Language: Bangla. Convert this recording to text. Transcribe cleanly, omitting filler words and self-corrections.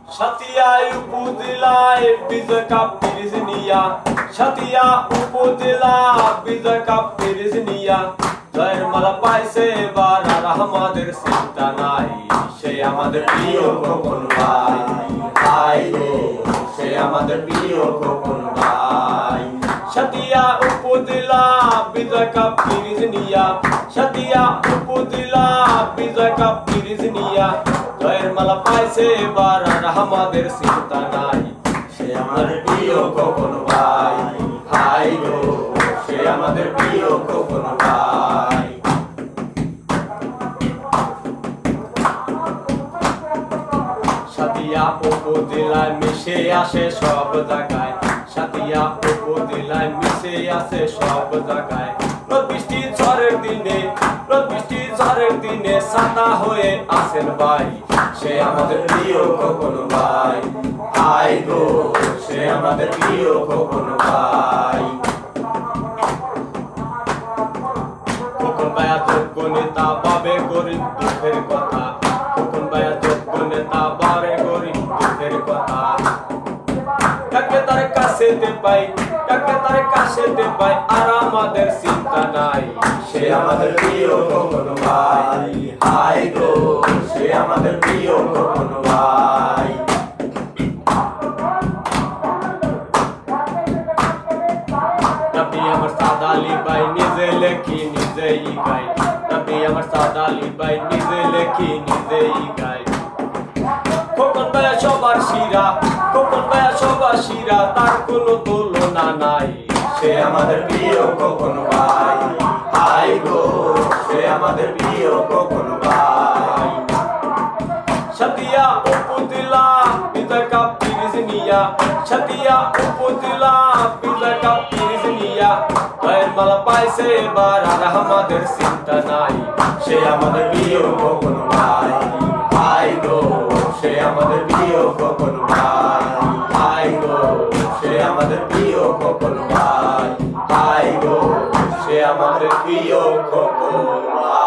সাতিয়া উপজেলায় বিজয় কাপ পিরিজ নিয়া, সাতিয়া উপজেলা বিজয় কাপ পিরিজ নিয়া, জয়ের মালা পাইছে এবার আর আমাদের চিন্তা নাই। সে আমাদের প্রিয় খোকন ভাই, ভাই গো সে আমাদের প্রিয় খোকন ভাই। সাতিয়া উপজেলা বিজয় কাপ পিরিজ নিয়া, সাতিয়া উপজেলা বিজয় কাপ পিরিজ নিয়া, জয়ের মালা পাইছে এবার আর আমাদের চিন্তা নাই। সে আমাদের প্রিয় খোকন ভাই, ভাই গো সে আমাদের প্রিয় খোকন ভাই। সাতিয়া উপজেলায় মিশে আসে সব জায়গায়, সাতিয়া উপজেলায় মিশে আসে সব জায়গায়। রোদ বৃষ্টি ঝড়ের দিনে, রোদ বৃষ্টি ঝড়ের দিনে ছাতা হয়ে আসেন ভাই। সে আমাদের প্রিয় খোকন ভাই, ভাই গো সে আমাদের প্রিয় খোকন ভাই। খোকন ভাইয়া যোগ্য নেতা পাবে গরিব দুঃখের কথা, খোকন ভাইয়া যোগ্য নেতা পাবে গরিব দুঃখের কথা। কাকে তার কাছে পাই, কাকে তার কাছে পাই আর আমাদের চিন্তা নাই। সে আমাদের প্রিয় খোকন ভাই, ভাই গো সে আমাদের প্রিয় খোকন ভাই। নবী আমার সাদা আলী ভাই নিজে লেখি নিজেই গাই, নবী আমার সাদা আলী ভাই নিজে লেখি নিজেই গাই। খোকন ভাইয়া সবার শিরা, খোকন ভাইয়া সবার শিরা, তার কোনো তুলনা নাই। সে আমাদের প্রিয় খোকন ভাই, ভাই গো সে আমাদের প্রিয় খোকন ভাই। সাতিয়া উপজেলা বিজয় কাপ পিরিজ নিয়া, সাতিয়া উপজেলা বিজয় কাপ পিরিজ নিয়া, জয়ের মালা পাইছে এবার আর আমাদের চিন্তা নাই। সে আমাদের প্রিয় খোকন ভাই, ভাই গো সে আমাদের প্রিয় খোকন ভাই, ভাই গো সে আমাদের প্রিয় খোকন ভাই, ভাই গো সে আমাদের প্রিয় খোকন ভাই।